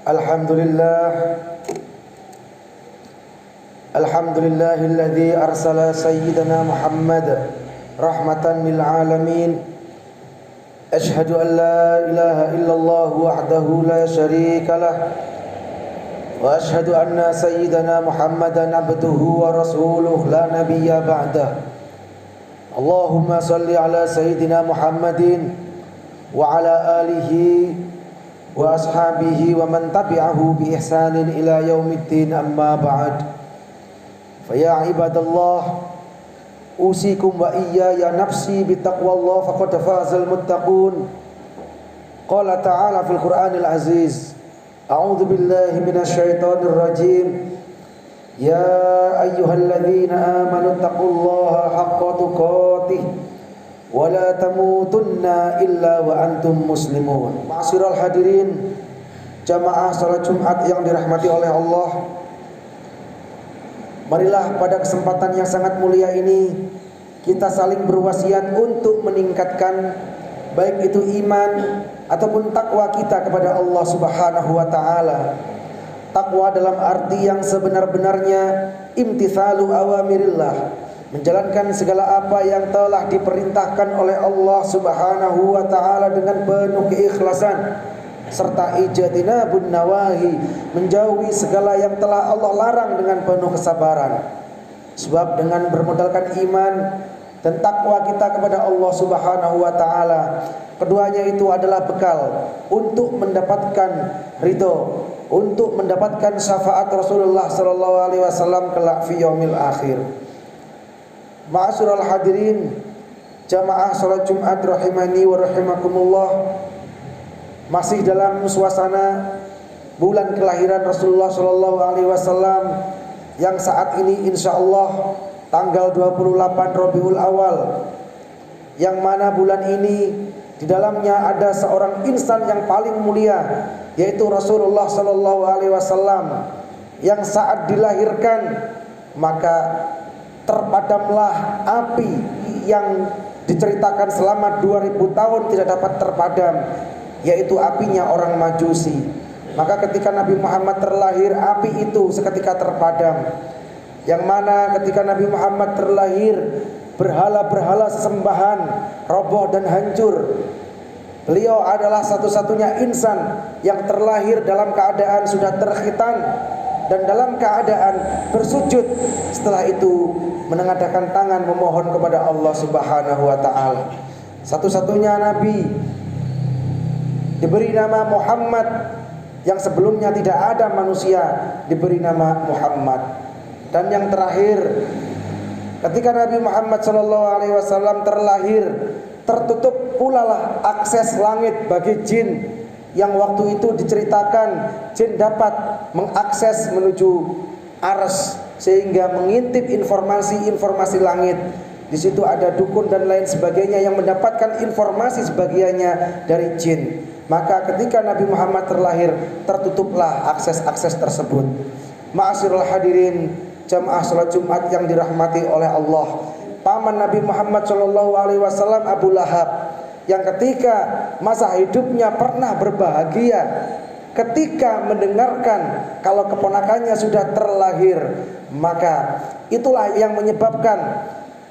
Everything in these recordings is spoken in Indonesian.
Alhamdulillah Alhamdulillahilladzi arsala sayyidana Muhammad rahmatan lil alamin. Ashhadu an la ilaha illallah wahdahu la syarika lah wa ashhadu anna sayyidana Muhammadan abduhu wa rasuluh la nabiyya ba'dah. Allahumma salli ala sayyidina Muhammadin wa ala alihi wa ashabihi wa man tabi'ahu bi ihsanin ila yaumiddin, amma ba'd. Fa ya ibadallah, usikum wa iyaya nafsi bi taqwallah faqad fazal muttaqun. Qala ta'ala fil Qur'anil aziz, a'udzu billahi minasy syaithanir rajim. Ya ayyuhalladzina amanu taqullaha haqqa tuqatih wa la tamutunna illa wa antum muslimun. Ma'asyiral hadirin jamaah salat Jumat yang dirahmati oleh Allah, marilah pada kesempatan yang sangat mulia ini kita saling berwasiat untuk meningkatkan baik itu iman ataupun takwa kita kepada Allah Subhanahu wa taala. Takwa dalam arti yang sebenar-benarnya imtithalu awamirillah, menjalankan segala apa yang telah diperintahkan oleh Allah Subhanahu wa taala dengan penuh keikhlasan, serta ijtinabun nawahi, menjauhi segala yang telah Allah larang dengan penuh kesabaran. Sebab dengan bermodalkan iman dan takwa kita kepada Allah Subhanahu wa taala, keduanya itu adalah bekal untuk mendapatkan ridho, untuk mendapatkan syafaat Rasulullah sallallahu alaihi wasallam kelak fi yaumil akhir. Ma'asyiral hadirin jamaah salat Jumat rahimani wa rahimakumullah, masih dalam suasana bulan kelahiran Rasulullah sallallahu alaihi wasallam yang saat ini insyaallah tanggal 28 Rabiul Awal, yang mana bulan ini di dalamnya ada seorang insan yang paling mulia, yaitu Rasulullah sallallahu alaihi wasallam, yang saat dilahirkan maka terpadamlah api yang diceritakan selama 2000 tahun tidak dapat terpadam, yaitu apinya orang Majusi. Maka ketika Nabi Muhammad terlahir, api itu seketika terpadam. Yang mana ketika Nabi Muhammad terlahir, berhala-berhala sesembahan roboh dan hancur. Beliau adalah satu-satunya insan yang terlahir dalam keadaan sudah terkhitan dan dalam keadaan bersujud. Setelah itu menengadahkan tangan memohon kepada Allah Subhanahu wa taala. Satu-satunya nabi diberi nama Muhammad, yang sebelumnya tidak ada manusia diberi nama Muhammad. Dan yang terakhir, ketika Nabi Muhammad SAW terlahir, tertutup pula lah akses langit bagi jin, yang waktu itu diceritakan jin dapat mengakses menuju arsy sehingga mengintip informasi langit. Di situ ada dukun dan lain sebagainya yang mendapatkan informasi sebagiannya dari jin. Maka ketika Nabi Muhammad terlahir, tertutuplah akses-akses tersebut. Ma'asyiral hadirin jamaah salat Jumat yang dirahmati oleh Allah, paman Nabi Muhammad SAW Abu Lahab, yang ketika masa hidupnya pernah berbahagia ketika mendengarkan kalau keponakannya sudah terlahir, maka itulah yang menyebabkan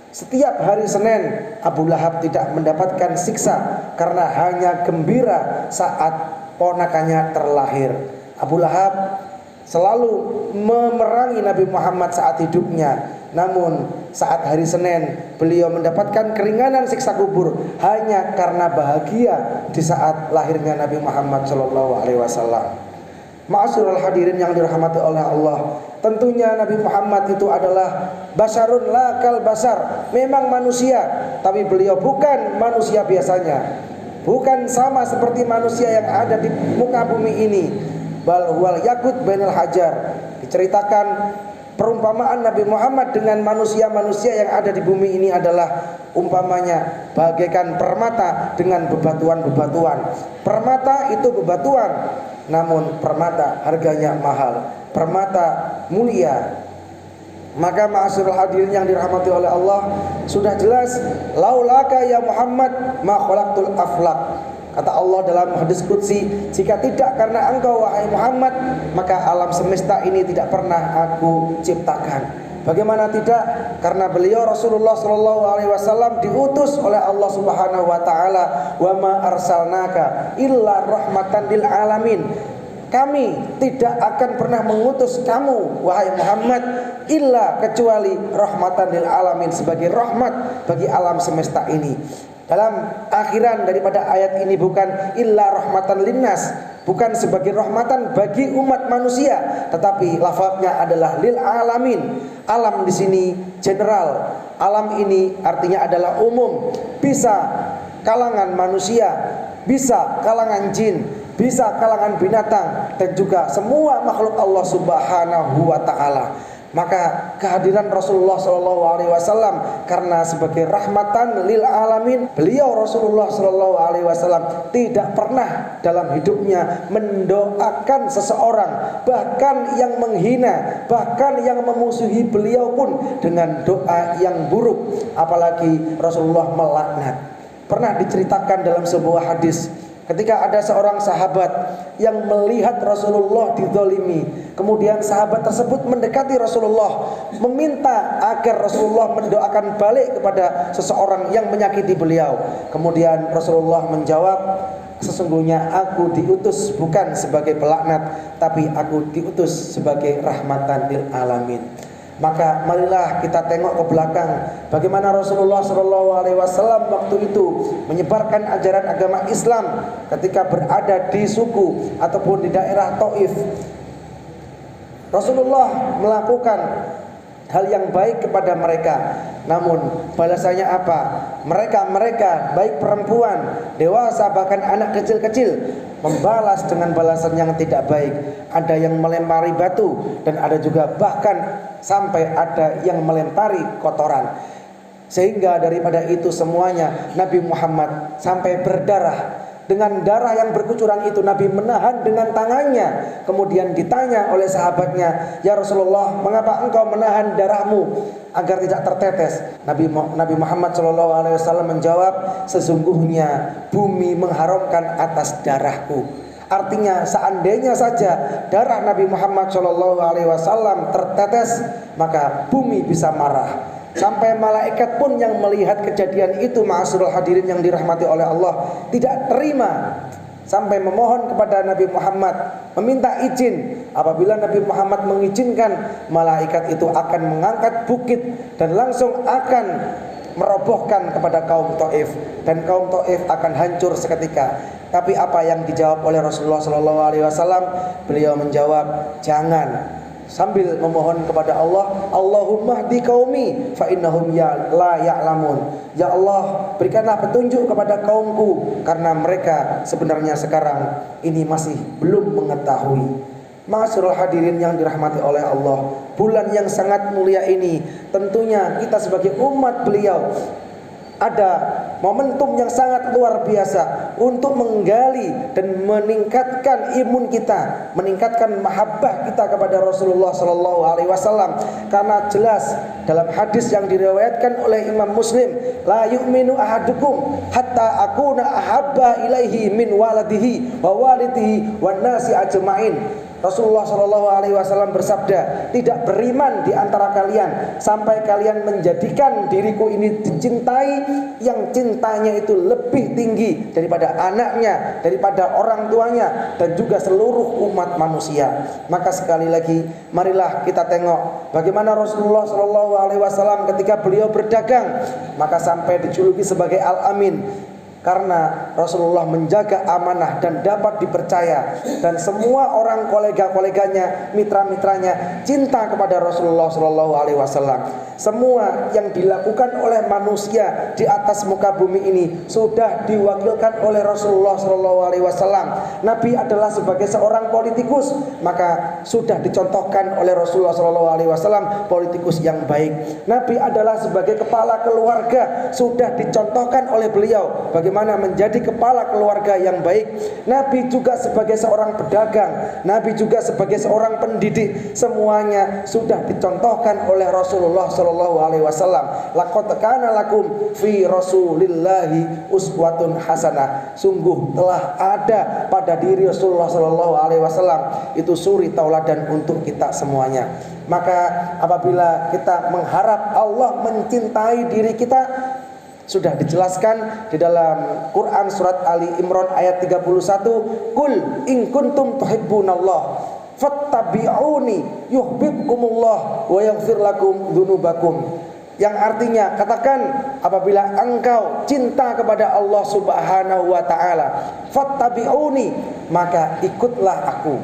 setiap hari Senin Abu Lahab tidak mendapatkan siksa karena hanya gembira saat ponakannya terlahir. Abu Lahab selalu memerangi Nabi Muhammad saat hidupnya, namun saat hari Senin beliau mendapatkan keringanan siksa kubur hanya karena bahagia di saat lahirnya Nabi Muhammad SAW. Ma'asyiral hadirin yang dirahmati oleh Allah, tentunya Nabi Muhammad itu adalah basarun lakal basar, memang manusia, tapi beliau bukan manusia biasanya, bukan sama seperti manusia yang ada di muka bumi ini. Bal huwal yakut bainal hajar. Diceritakan perumpamaan Nabi Muhammad dengan manusia-manusia yang ada di bumi ini adalah umpamanya bagaikan permata dengan bebatuan-bebatuan. Permata itu bebatuan, namun permata harganya mahal, permata mulia. Maka ma'asyiral hadirin yang dirahmati oleh Allah, sudah jelas laulaka ya Muhammad ma khalaqtul aflaq. Kata Allah dalam hadis qudsi, jika tidak karena engkau wahai Muhammad, maka alam semesta ini tidak pernah aku ciptakan. Bagaimana tidak? Karena beliau Rasulullah sallallahu alaihi wasallam diutus oleh Allah Subhanahu wa taala, "Wa ma arsalnaka illa rahmatan lil alamin." Kami tidak akan pernah mengutus kamu wahai Muhammad illa kecuali rahmatan lil alamin, sebagai rahmat bagi alam semesta ini. Dalam akhiran daripada ayat ini bukan illa rahmatan linnas, bukan sebagai rahmatan bagi umat manusia, tetapi lafaznya adalah lil alamin. Alam di sini general. Alam ini artinya adalah umum, bisa kalangan manusia, bisa kalangan jin, bisa kalangan binatang, dan juga semua makhluk Allah Subhanahu wa taala. Maka kehadiran Rasulullah SAW karena sebagai rahmatan lil alamin, beliau Rasulullah SAW tidak pernah dalam hidupnya mendoakan seseorang, bahkan yang menghina, bahkan yang memusuhi beliau pun dengan doa yang buruk, apalagi Rasulullah melaknat. Pernah diceritakan dalam sebuah hadis, ketika ada seorang sahabat yang melihat Rasulullah dizalimi, kemudian sahabat tersebut mendekati Rasulullah, meminta agar Rasulullah mendoakan balik kepada seseorang yang menyakiti beliau. Kemudian Rasulullah menjawab, sesungguhnya aku diutus bukan sebagai pelaknat, tapi aku diutus sebagai rahmatan lil alamin. Maka marilah kita tengok ke belakang, bagaimana Rasulullah SAW waktu itu menyebarkan ajaran agama Islam ketika berada di suku ataupun di daerah Taif. Rasulullah melakukan hal yang baik kepada mereka, namun balasannya apa? Mereka baik perempuan, dewasa, bahkan anak kecil-kecil membalas dengan balasan yang tidak baik. Ada yang melempari batu, dan ada juga bahkan sampai ada yang melempari kotoran. Sehingga daripada itu semuanya Nabi Muhammad sampai berdarah. Dengan darah yang berkucuran itu Nabi menahan dengan tangannya. Kemudian ditanya oleh sahabatnya, "Ya Rasulullah, mengapa engkau menahan darahmu agar tidak tertetes?" Nabi Muhammad SAW menjawab, "Sesungguhnya bumi mengharamkan atas darahku." Artinya seandainya saja darah Nabi Muhammad SAW tertetes, maka bumi bisa marah. Sampai malaikat pun yang melihat kejadian itu, ma'asyiral hadirin yang dirahmati oleh Allah, tidak terima, sampai memohon kepada Nabi Muhammad, meminta izin. Apabila Nabi Muhammad mengizinkan, malaikat itu akan mengangkat bukit dan langsung akan merobohkan kepada kaum Taif, dan kaum Taif akan hancur seketika. Tapi apa yang dijawab oleh Rasulullah SAW? Beliau menjawab, "Jangan." Sambil memohon kepada Allah, "Allahumma hdi qaumi fa innahum la ya'lamun." Ya Allah, berikanlah petunjuk kepada kaumku, karena mereka sebenarnya sekarang ini masih belum mengetahui. Ma'asyiral hadirin yang dirahmati oleh Allah, bulan yang sangat mulia ini tentunya kita sebagai umat beliau ada momentum yang sangat luar biasa untuk menggali dan meningkatkan imun kita, meningkatkan mahabbah kita kepada Rasulullah SAW. Karena jelas dalam hadis yang diriwayatkan oleh Imam Muslim, "La yu'minu ahadukum hatta akuna ahabba ilaihi min waladihi wa walidihi wan nasi ajma'in." Rasulullah SAW bersabda, "Tidak beriman di antara kalian sampai kalian menjadikan diriku ini dicintai yang cintanya itu lebih tinggi daripada anaknya, daripada orang tuanya, dan juga seluruh umat manusia." Maka sekali lagi, marilah kita tengok bagaimana Rasulullah SAW ketika beliau berdagang, maka sampai dijuluki sebagai Al-Amin. Karena Rasulullah menjaga amanah dan dapat dipercaya, dan semua orang kolega-koleganya, mitra-mitranya cinta kepada Rasulullah SAW. Semua yang dilakukan oleh manusia di atas muka bumi ini sudah diwakilkan oleh Rasulullah SAW. Nabi adalah sebagai seorang politikus, maka sudah dicontohkan oleh Rasulullah SAW politikus yang baik. Nabi adalah sebagai kepala keluarga, sudah dicontohkan oleh beliau bagaimana bagaimana menjadi kepala keluarga yang baik. Nabi juga sebagai seorang pedagang, Nabi juga sebagai seorang pendidik, semuanya sudah dicontohkan oleh Rasulullah sallallahu alaihi wasallam. Laqad kana lakum fi Rasulillahi uswatun hasanah. Sungguh telah ada pada diri Rasulullah sallallahu alaihi wasallam itu suri tauladan untuk kita semuanya. Maka apabila kita mengharap Allah mencintai diri kita, sudah dijelaskan di dalam Quran surat Ali Imran ayat 31, "Qul in kuntum tuhibbunallah fattabi'uni yuhibbukumullah wa yaghfir lakum dzunubakum." Yang artinya, katakan apabila engkau cinta kepada Allah Subhanahu wa taala, fattabi'uni, maka ikutlah aku.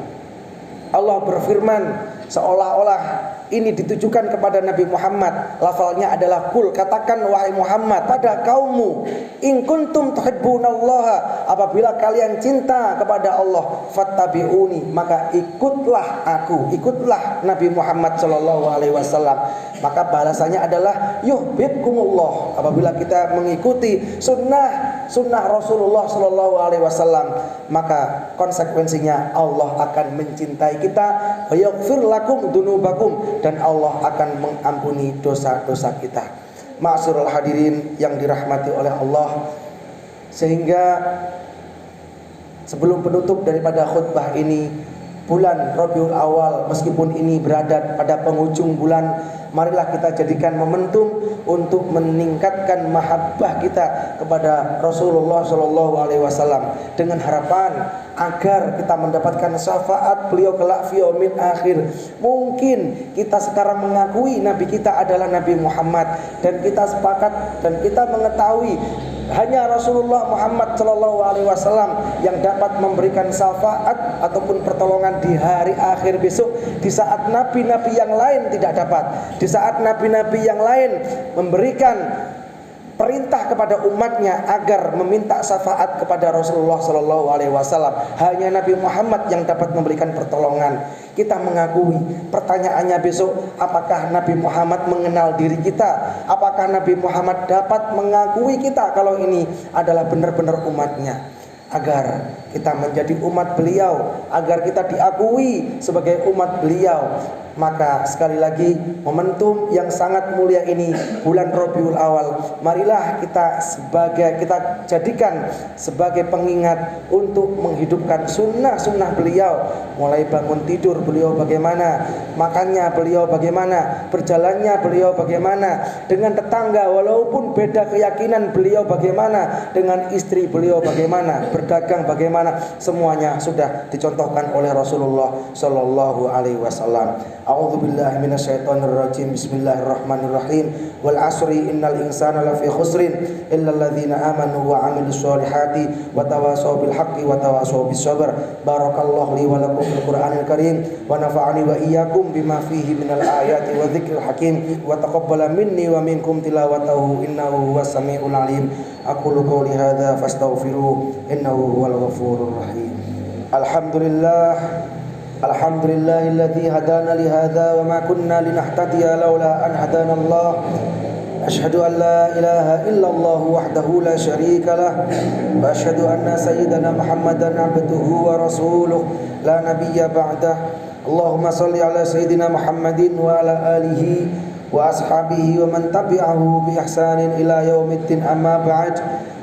Allah berfirman seolah-olah ini ditujukan kepada Nabi Muhammad. Lafalnya adalah kul, katakan wahai Muhammad pada kaummu, in kuntum tuhibbunallaha, apabila kalian cinta kepada Allah, fattabi'uni, maka ikutlah aku, ikutlah Nabi Muhammad sallallahu alaihi wasallam. Maka balasannya adalah yuhibbukumullah. Apabila kita mengikuti sunnah Rasulullah sallallahu alaihi wasallam, maka konsekuensinya Allah akan mencintai kita, wa yaghfir lakum dzunubakum, dan Allah akan mengampuni dosa-dosa kita. Ma'asyiral hadirin yang dirahmati oleh Allah, sehingga sebelum penutup daripada khutbah ini, bulan Rabiul Awal meskipun ini berada pada penghujung bulan, marilah kita jadikan momentum untuk meningkatkan mahabbah kita kepada Rasulullah sallallahu alaihi wasallam dengan harapan agar kita mendapatkan syafaat beliau kelak fi yaumil akhir. Mungkin kita sekarang mengakui nabi kita adalah Nabi Muhammad, dan kita sepakat dan kita mengetahui hanya Rasulullah Muhammad sallallahu alaihi wasallam yang dapat memberikan syafaat ataupun pertolongan di hari akhir besok, di saat nabi-nabi yang lain tidak dapat, di saat nabi-nabi yang lain memberikan perintah kepada umatnya agar meminta syafaat kepada Rasulullah sallallahu alaihi wasallam. Hanya Nabi Muhammad yang dapat memberikan pertolongan. Kita mengakui, pertanyaannya besok, apakah Nabi Muhammad mengenal diri kita? Apakah Nabi Muhammad dapat mengakui kita kalau ini adalah benar-benar umatnya? Agar kita menjadi umat beliau, agar kita diakui sebagai umat beliau, maka sekali lagi momentum yang sangat mulia ini, bulan Rabiul Awal, marilah kita jadikan sebagai pengingat untuk menghidupkan sunnah-sunnah beliau. Mulai bangun tidur beliau bagaimana, makannya beliau bagaimana, berjalannya beliau bagaimana, dengan tetangga walaupun beda keyakinan beliau bagaimana, dengan istri beliau bagaimana, berdagang bagaimana, semuanya sudah dicontohkan oleh Rasulullah sallallahu alaihi wasallam. A'udzubillahi minasyaitonirrajim. Bismillahirrahmanirrahim. Wal 'asri innal insana lafi khusrin illal ladzina amanu wa 'amilus solihati wa tawassaw bil haqqi wa tawassaw bis sabr. Barakallahu li wa lakum fil Qur'anil Karim wa nafa'ani wa iyyakum bima fihi minal ayati wa dzikril hakim wa taqabbala minni wa minkum tilawatahu innahu huwas samiul alim. Aqulu qouli hadza fastaghfiruh innahu huwal ghafurur rahim. Alhamdulillahilladzi hadana li hadza wa ma kunna linahtadiya laula an hadana Allah. Asyhadu an la ilaha illallah wahdahu la syarika lah, wa asyhadu anna sayyidana Muhammadan abduhu wa rasuluh la nabiyya ba'dah. Allahumma shalli ala sayyidina Muhammadin wa ala alihi wa ashabihi wa man tabi'ahu bi ihsanin ila yaumiddin, amma ba'd.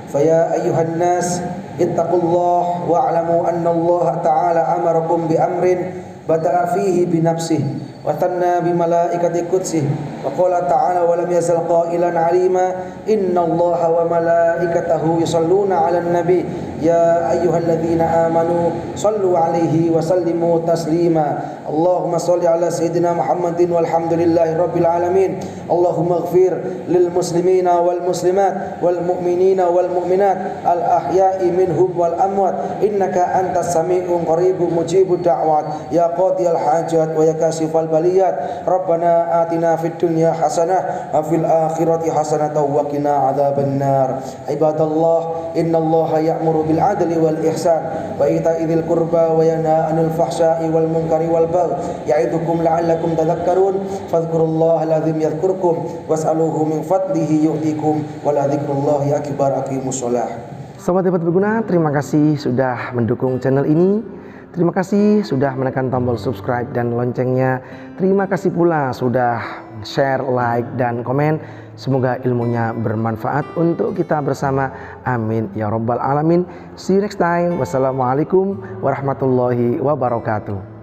Faya ayyuhan nas ittaqullah wa'lamu anna Allah ta'ala amarakum bi amrin bada'a fihi bi nafsihi wa tanna bi malaikati qudsih wa qala ta'ala wa lam yazal qailan 'alima inna Allaha wa malaikatahu yusalluna 'alan nabi ya ayyuhalladzina amanu sallu 'alaihi wa sallimu taslima. Allahumma shalli 'ala sayyidina Muhammadin walhamdulillahi rabbil alamin. Allahumma ighfir lil muslimina wal muslimat wal mu'minina wal mu'minat al ahya'i minhum wal amwat innaka antas sami'un qaribun mujibud da'wat ya qadiyal hajat wa ya kasifal baliyat. Rabbana atina fid dunya hasanah wa fil akhirati hasanah wa qina adzabannar. Ibadallah, innallaha ya'muru bil adli wal ihsan wa ita'i dzil qurba wa yanha 'anil fahsya'i wal munkari wal baghi ya'idukum la'allakum tadhakkarun. Fadhkurullaha alazim yadhkurkum was'aluhu min fadlihi yu'tikum wa la dzikrullahi akbar. Aqimus shalah. Sobat Hebat Berguna, terima kasih sudah mendukung channel ini. Terima kasih sudah menekan tombol subscribe dan loncengnya. Terima kasih pula sudah share, like, dan komen. Semoga ilmunya bermanfaat untuk kita bersama. Amin ya rabbal alamin. See you next time. Wassalamualaikum warahmatullahi wabarakatuh.